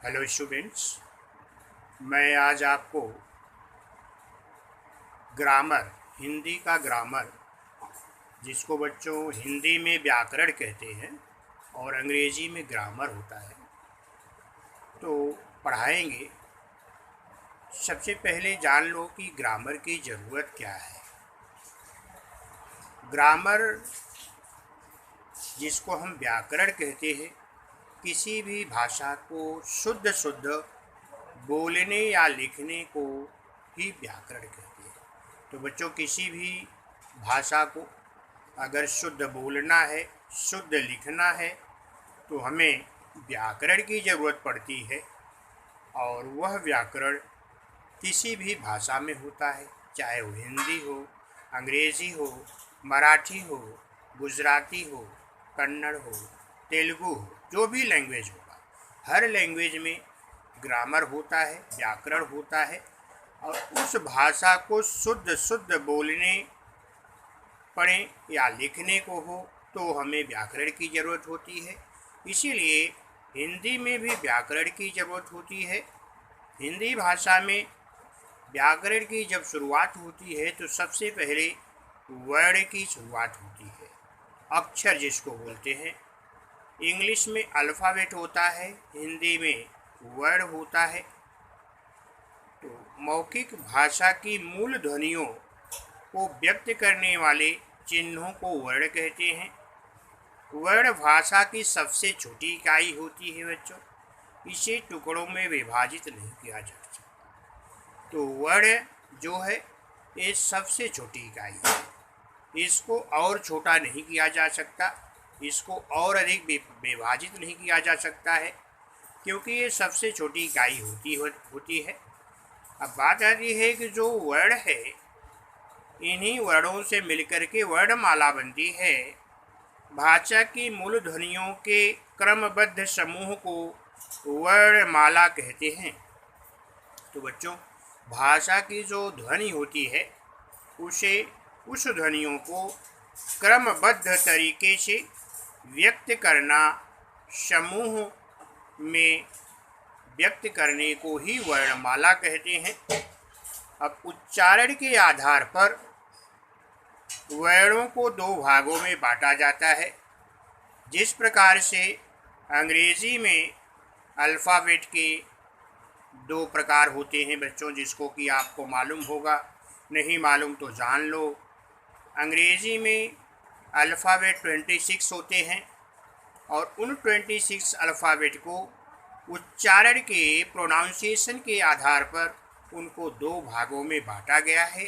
Hello students, मैं आज आपको ग्रामर, हिंदी का ग्रामर, जिसको बच्चों हिंदी में व्याकरण कहते हैं और अंग्रेजी में ग्रामर होता है, तो पढ़ाएंगे। सबसे पहले जान लो कि ग्रामर की ज़रूरत क्या है। ग्रामर, जिसको हम व्याकरण कहते हैं, किसी भी भाषा को शुद्ध शुद्ध बोलने या लिखने को ही व्याकरण कहते हैं। तो बच्चों, किसी भी भाषा को अगर शुद्ध बोलना है, शुद्ध लिखना है, तो हमें व्याकरण की ज़रूरत पड़ती है। और वह व्याकरण किसी भी भाषा में होता है, चाहे वो हिंदी हो, अंग्रेज़ी हो, मराठी हो, गुजराती हो, कन्नड़ हो, तेलुगु हो, जो भी लैंग्वेज होगा, हर लैंग्वेज में ग्रामर होता है, व्याकरण होता है। और उस भाषा को शुद्ध शुद्ध बोलने पढ़े या लिखने को हो तो हमें व्याकरण की ज़रूरत होती है। इसीलिए हिंदी में भी व्याकरण की ज़रूरत होती है। हिंदी भाषा में व्याकरण की जब शुरुआत होती है तो सबसे पहले वर्ण की शुरुआत होती है, अक्षर जिसको बोलते हैं। इंग्लिश में अल्फ़ाबेट होता है, हिंदी में वर्ण होता है। तो मौखिक भाषा की मूल ध्वनियों को व्यक्त करने वाले चिन्हों को वर्ण कहते हैं। वर्ण भाषा की सबसे छोटी इकाई होती है बच्चों, इसे टुकड़ों में विभाजित नहीं किया जा सकता। तो वर्ण जो है ये सबसे छोटी इकाई है, इसको और छोटा नहीं किया जा सकता, इसको और अधिक विभाजित नहीं किया जा सकता है, क्योंकि ये सबसे छोटी इकाई होती है। अब बात आती है कि जो वर्ण है, इन्हीं वर्णों से मिलकर के वर्णमाला बनती है। भाषा की मूल ध्वनियों के क्रमबद्ध समूह को वर्णमाला कहते हैं। तो बच्चों, भाषा की जो ध्वनि होती है उस ध्वनियों को क्रमबद्ध तरीके से व्यक्त करना, समूह में व्यक्त करने को ही वर्णमाला कहते हैं। अब उच्चारण के आधार पर वर्णों को दो भागों में बांटा जाता है। जिस प्रकार से अंग्रेजी में अल्फ़ाबेट के दो प्रकार होते हैं बच्चों, जिसको कि आपको मालूम होगा, नहीं मालूम तो जान लो। अंग्रेजी में अल्फ़ाबेट 26 होते हैं और उन 26 अल्फ़ाबेट को उच्चारण के प्रोनाउंसिएशन के आधार पर उनको दो भागों में बांटा गया है।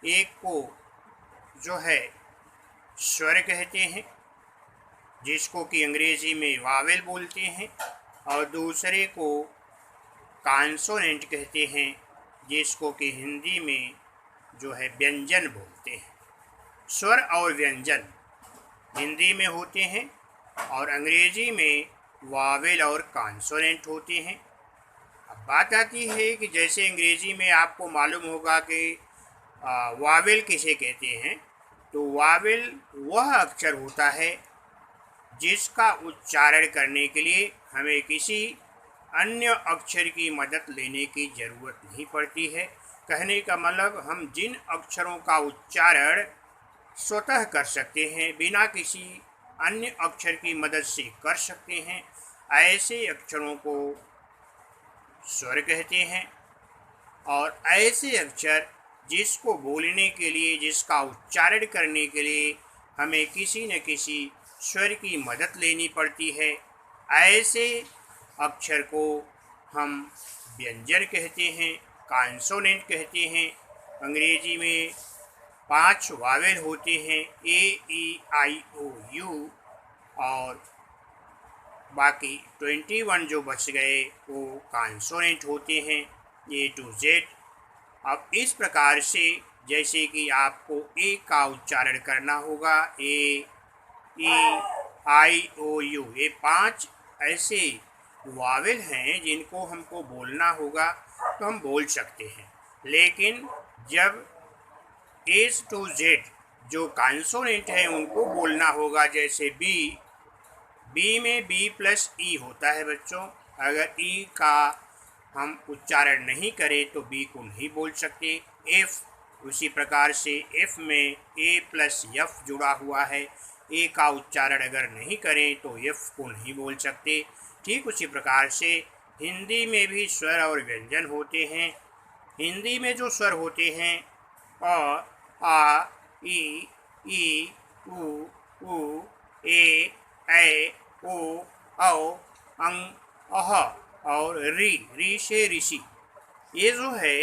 एक को जो है स्वर कहते हैं, जिसको कि अंग्रेजी में वावेल बोलते हैं, और दूसरे को कॉन्सोनेंट कहते हैं, जिसको कि हिंदी में जो है व्यंजन बोलते हैं। स्वर और व्यंजन हिंदी में होते हैं और अंग्रेजी में वावेल और कॉन्सोनेंट होते हैं। अब बात आती है कि जैसे अंग्रेजी में आपको मालूम होगा कि वावेल किसे कहते हैं, तो वावेल वह अक्षर होता है जिसका उच्चारण करने के लिए हमें किसी अन्य अक्षर की मदद लेने की ज़रूरत नहीं पड़ती है। कहने का मतलब, हम जिन अक्षरों का उच्चारण स्वतः कर सकते हैं, बिना किसी अन्य अक्षर की मदद से कर सकते हैं, ऐसे अक्षरों को स्वर कहते हैं। और ऐसे अक्षर जिसको बोलने के लिए, जिसका उच्चारण करने के लिए हमें किसी न किसी स्वर की मदद लेनी पड़ती है, ऐसे अक्षर को हम व्यंजन कहते हैं, कॉन्सोनेंट कहते हैं। अंग्रेजी में 5 वावेल होते हैं, A, E, I, O, U, और बाकी 21 जो बच गए वो कॉन्सोनेंट होते हैं, A to Z। अब इस प्रकार से जैसे कि आपको ए का उच्चारण करना होगा, A, E, I, O, U, ये 5 ऐसे वावेल हैं जिनको हमको बोलना होगा, तो हम बोल सकते हैं। लेकिन जब A to Z जो कॉन्सोनेंट है उनको बोलना होगा, जैसे बी में B+E होता है बच्चों, अगर ई का हम उच्चारण नहीं करें तो बी को नहीं बोल सकते। एफ उसी प्रकार से एफ में ए प्लस एफ जुड़ा हुआ है, ए का उच्चारण अगर नहीं करें तो एफ को नहीं बोल सकते। ठीक उसी प्रकार से हिंदी में भी स्वर और व्यंजन होते हैं। हिंदी में जो स्वर होते हैं अ, आ, ई, उ, ए, ऐ, ओ, औ, अं, अह और री से ऋषि, ये जो है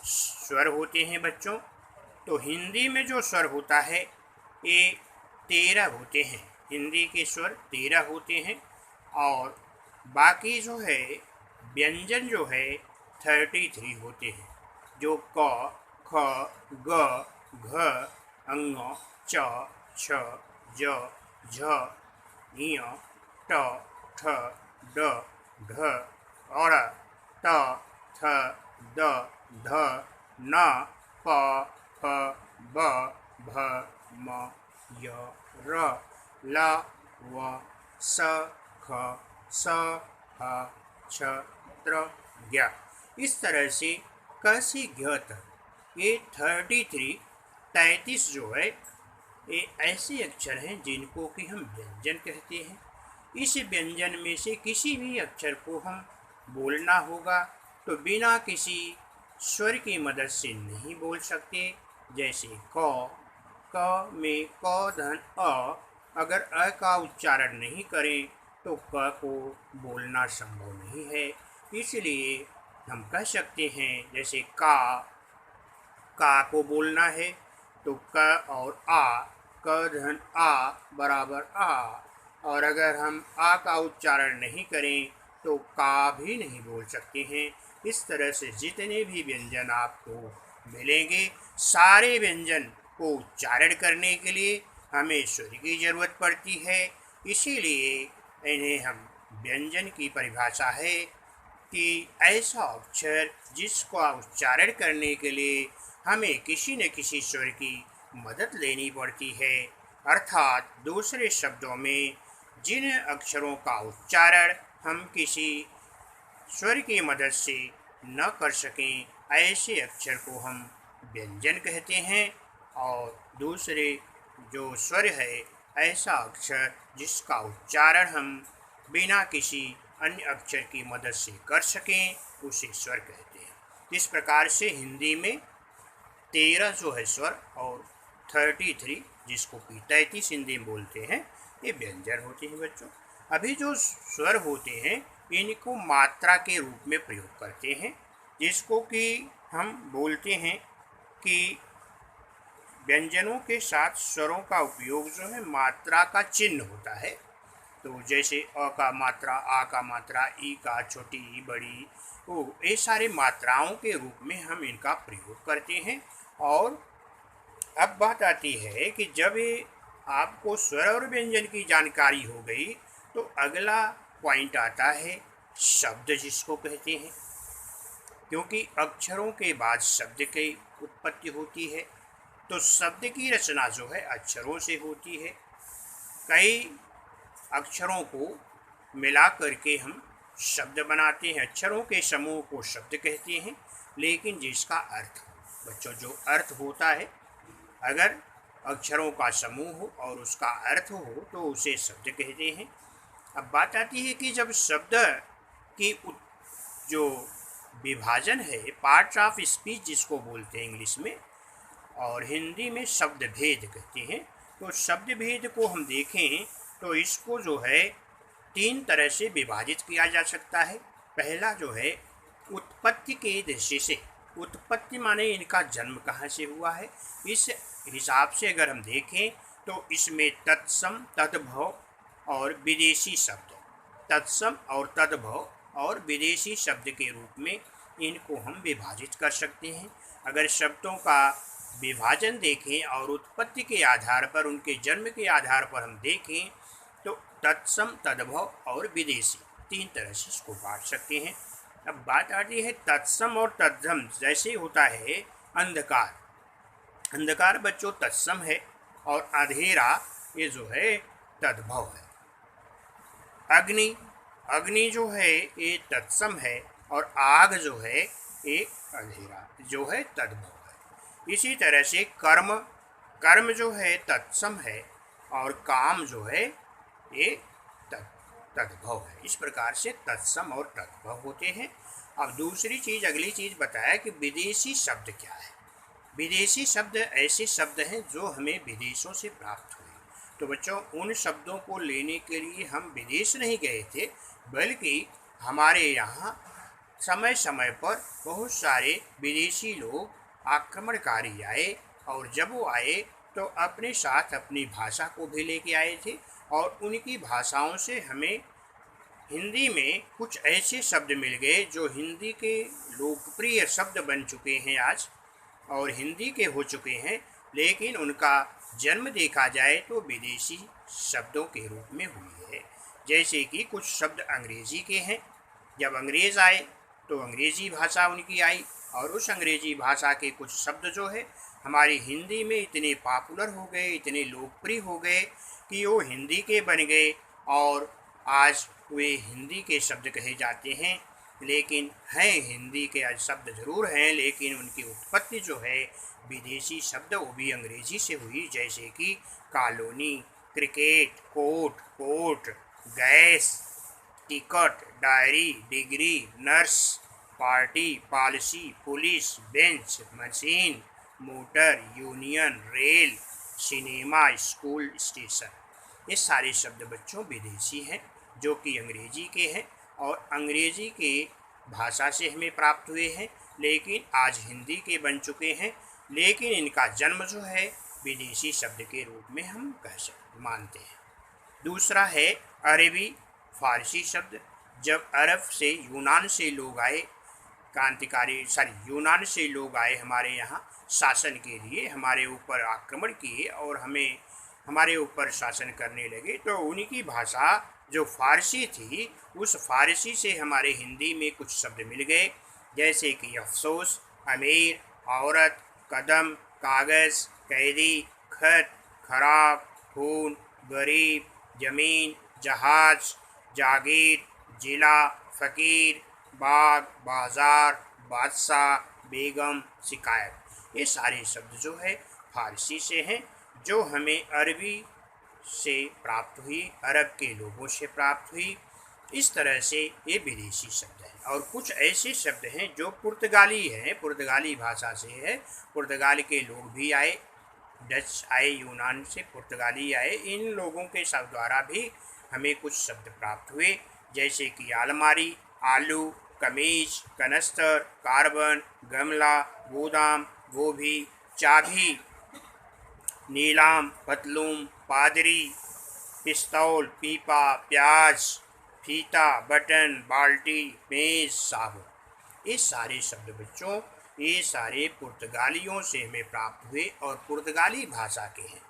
स्वर होते हैं बच्चों। तो हिंदी में जो स्वर होता है ये 13 होते हैं। हिंदी के स्वर 13 होते हैं और बाकी जो है व्यंजन जो है 33 होते हैं, जो क, ख, ग, घ, अंग, च, छ, ज, झ, ञ, ट, ठ, ड, ढ, और त, थ, द, ध, न, प, फ, ब, भ, म, य, र, ल, व, स, ख, स, ह, छ, त्र, ज्ञ। इस तरह से क से ज्ञ तक ये 33 जो है ये ऐसे अक्षर हैं जिनको कि हम व्यंजन कहते हैं। इस व्यंजन में से किसी भी अक्षर को हम बोलना होगा तो बिना किसी स्वर की मदद से नहीं बोल सकते। जैसे क में क धन अ, अगर अ का उच्चारण नहीं करें तो क को बोलना संभव नहीं है। इसलिए हम कह सकते हैं जैसे का को बोलना है तो क और आ, क धन आ बराबर आ, और अगर हम आ का उच्चारण नहीं करें तो का भी नहीं बोल सकते हैं। इस तरह से जितने भी व्यंजन आपको मिलेंगे सारे व्यंजन को उच्चारण करने के लिए हमें स्वर की ज़रूरत पड़ती है। इसीलिए इन्हें हम व्यंजन की परिभाषा है कि ऐसा अक्षर जिसका उच्चारण करने के लिए हमें किसी न किसी स्वर की मदद लेनी पड़ती है, अर्थात दूसरे शब्दों में जिन अक्षरों का उच्चारण हम किसी स्वर की मदद से न कर सकें ऐसे अक्षर को हम व्यंजन कहते हैं। और दूसरे जो स्वर है ऐसा अक्षर जिसका उच्चारण हम बिना किसी अन्य अक्षर की मदद से कर सकें उसे स्वर कहते हैं। इस प्रकार से हिंदी में 13 जो है स्वर और 33 जिसको कि 33 हिंदी में बोलते हैं ये व्यंजन होते हैं बच्चों। अभी जो स्वर होते हैं इनको मात्रा के रूप में प्रयोग करते हैं, जिसको कि हम बोलते हैं कि व्यंजनों के साथ स्वरों का उपयोग जो है मात्रा का चिन्ह होता है। तो जैसे अ का मात्रा, आ का मात्रा, ई का, छोटी ई, बड़ी ओ, ये सारे मात्राओं के रूप में हम इनका प्रयोग करते हैं। और अब बात आती है कि जब ये आपको स्वर और व्यंजन की जानकारी हो गई तो अगला पॉइंट आता है शब्द जिसको कहते हैं, क्योंकि अक्षरों के बाद शब्द की उत्पत्ति होती है। तो शब्द की रचना जो है अक्षरों से होती है। कई अक्षरों को मिला करके हम शब्द बनाते हैं। अक्षरों के समूह को शब्द कहते हैं, लेकिन जिसका अर्थ बच्चों जो अर्थ होता है, अगर अक्षरों का समूह हो और उसका अर्थ हो तो उसे शब्द कहते हैं। अब बात आती है कि जब शब्द की जो विभाजन है, पार्ट्स ऑफ स्पीच जिसको बोलते हैं इंग्लिश में, और हिंदी में शब्द भेद कहते हैं। तो शब्द भेद को हम देखें तो इसको जो है 3 तरह से विभाजित किया जा सकता है। पहला जो है उत्पत्ति के दृष्टि से, उत्पत्ति माने इनका जन्म कहाँ से हुआ है, इस हिसाब से अगर हम देखें तो इसमें तत्सम, तद्भव और विदेशी शब्द, तत्सम और तद्भव और विदेशी शब्द के रूप में इनको हम विभाजित कर सकते हैं। अगर शब्दों का विभाजन देखें और उत्पत्ति के आधार पर, उनके जन्म के आधार पर हम देखें तो तत्सम, तद्भव और विदेशी 3 तरह से इसको बांट सकते हैं। अब बात आती है तत्सम और तद्भव। जैसे होता है अंधकार, अंधकार बच्चों तत्सम है और अंधेरा ये जो है तद्भव है। अग्नि अग्नि जो है ये तत्सम है और आग जो है ये अंधेरा जो है तद्भव है। इसी तरह से कर्म कर्म जो है तत्सम है और काम जो है ये तद्भव है। इस प्रकार से तत्सम और तद्भव होते हैं। अब दूसरी चीज़ अगली चीज़ बताया कि विदेशी शब्द क्या है। विदेशी शब्द ऐसे शब्द हैं जो हमें विदेशों से प्राप्त हुए। तो बच्चों उन शब्दों को लेने के लिए हम विदेश नहीं गए थे, बल्कि हमारे यहाँ समय समय पर बहुत सारे विदेशी लोग आक्रमणकारी आए और जब वो आए तो अपने साथ अपनी भाषा को भी लेके आए थे और उनकी भाषाओं से हमें हिंदी में कुछ ऐसे शब्द मिल गए जो हिंदी के लोकप्रिय शब्द बन चुके हैं आज और हिंदी के हो चुके हैं, लेकिन उनका जन्म देखा जाए तो विदेशी शब्दों के रूप में हुई है। जैसे कि कुछ शब्द अंग्रेजी के हैं, जब अंग्रेज़ आए तो अंग्रेज़ी भाषा उनकी आई और उस अंग्रेज़ी भाषा के कुछ शब्द जो है हमारी हिंदी में इतने पॉपुलर हो गए, इतने लोकप्रिय हो गए कि वो हिंदी के बन गए और आज वे हिंदी के शब्द कहे जाते हैं। लेकिन हैं हिंदी के शब्द ज़रूर हैं, लेकिन उनकी उत्पत्ति जो है विदेशी शब्द वो भी अंग्रेज़ी से हुई। जैसे कि colony, cricket, court, port, gas, ticket, diary, degree, nurse, party, policy, police, bench, machine, motor, union, rail, cinema, school, station. ये सारे शब्द बच्चों विदेशी हैं जो कि अंग्रेजी के हैं और अंग्रेजी के भाषा से हमें प्राप्त हुए हैं, लेकिन आज हिंदी के बन चुके हैं। लेकिन इनका जन्म जो है विदेशी शब्द के रूप में हम मानते हैं। दूसरा है अरबी फारसी शब्द। जब अरब से यूनान से लोग आए, यूनान से लोग आए हमारे यहाँ शासन के लिए, हमारे ऊपर आक्रमण किए और हमारे ऊपर शासन करने लगे, तो उनकी भाषा जो फारसी थी उस फारसी से हमारे हिंदी में कुछ शब्द मिल गए। जैसे कि अफसोस, अमीर, औरत, कदम, कागज़, कैदी, खत, खराब, खून, गरीब, ज़मीन, जहाज, जागीर, जिला, फ़कीर, बाग, बाज़ार, बादशाह, बेगम, शिकायत। ये सारे शब्द जो है फारसी से हैं जो हमें अरबी से प्राप्त हुई, अरब के लोगों से प्राप्त हुई। इस तरह से ये विदेशी शब्द हैं। और कुछ ऐसे शब्द हैं जो पुर्तगाली हैं, पुर्तगाली भाषा से है। पुर्तगाल के लोग भी आए, डच आए, यूनान से पुर्तगाली आए। इन लोगों के शब्द द्वारा भी हमें कुछ शब्द प्राप्त हुए, जैसे कि अलमारी, आलू, कमीज, कनस्तर, कार्बन, गमला, गोदाम, गोभी, चाबी, नीलाम, पतलून, पादरी, पिस्तौल, पीपा, प्याज, फीता, बटन, बाल्टी, मेज, साबुन। ये सारे शब्द बच्चों ये सारे पुर्तगालियों से हमें प्राप्त हुए और पुर्तगाली भाषा के हैं,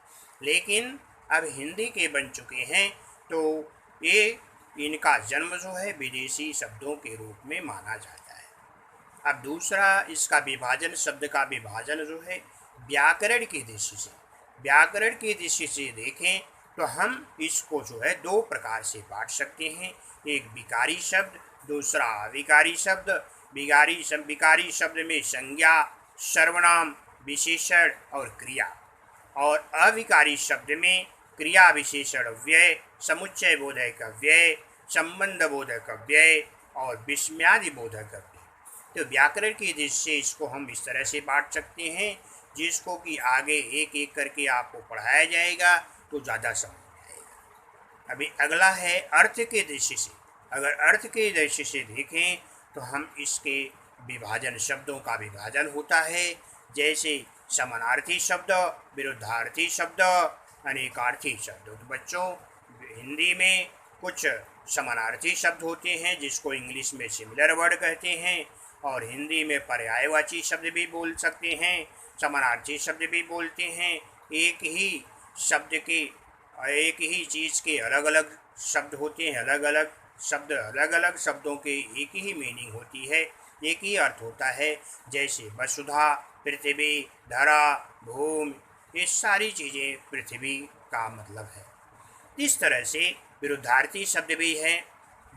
लेकिन अब हिंदी के बन चुके हैं। तो ये इनका जन्म जो है विदेशी शब्दों के रूप में माना जाता है। अब दूसरा इसका विभाजन, शब्द का विभाजन जो है व्याकरण की दृष्टि से, व्याकरण की दृष्टि से देखें तो हम इसको जो है दो प्रकार से बांट सकते हैं। एक विकारी शब्द, दूसरा अविकारी शब्द। विकारी शब्द में संज्ञा, सर्वनाम, विशेषण और क्रिया, और अविकारी शब्द में क्रिया, विशेषण, व्यय, समुच्चय बोधक व्यय, संबंध बोधक व्यय और विस्मयादि बोधक व्यय। तो व्याकरण की दृष्टि से इसको हम इस तरह से बांट सकते हैं, जिसको कि आगे एक एक करके आपको पढ़ाया जाएगा तो ज़्यादा समझ में आएगा। अभी अगला है अर्थ के दृष्टि से। अगर अर्थ के दृष्टि से देखें तो हम इसके विभाजन, शब्दों का विभाजन होता है, जैसे समानार्थी शब्द, विरुद्धार्थी शब्द, अनेकार्थी शब्द। तो बच्चों हिंदी में कुछ समानार्थी शब्द होते हैं जिसको इंग्लिश में सिमिलर वर्ड कहते हैं, और हिंदी में पर्यायवाची शब्द भी बोल सकते हैं, समानार्थी शब्द भी बोलते हैं। एक ही शब्द के, एक ही चीज़ के अलग अलग शब्द होते हैं, अलग अलग शब्दों के एक ही मीनिंग होती है, एक ही अर्थ होता है। जैसे वसुधा, पृथ्वी, धरा, भूमि, ये सारी चीज़ें पृथ्वी का मतलब है। इस तरह से विरुद्धार्थी शब्द भी हैं,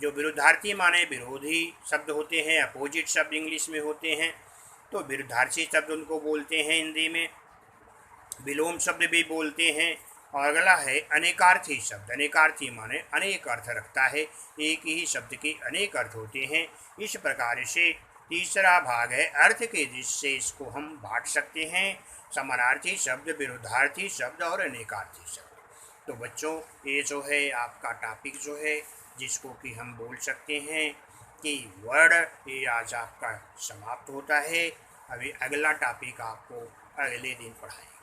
जो विरुद्धार्थी माने विरोधी शब्द होते हैं, अपोजिट शब्द इंग्लिश में होते हैं, तो विरुद्धार्थी शब्द उनको बोलते हैं हिंदी में। विलोम शब्द भी बोलते हैं। और अगला है अनेकार्थी शब्द। अनेकार्थी माने अनेक अर्थ रखता है, एक ही शब्द के अनेक अर्थ होते हैं। इस प्रकार से तीसरा भाग है अर्थ के दृष्टि से इसको हम बांट सकते हैं, समानार्थी शब्द, विरुद्धार्थी शब्द और अनेकार्थी शब्द। तो बच्चों, ये जो है आपका टॉपिक जो है जिसको कि हम बोल सकते हैं कि वर्ड, ये आज आपका समाप्त होता है। अभी अगला टॉपिक आपको अगले दिन पढ़ाएं।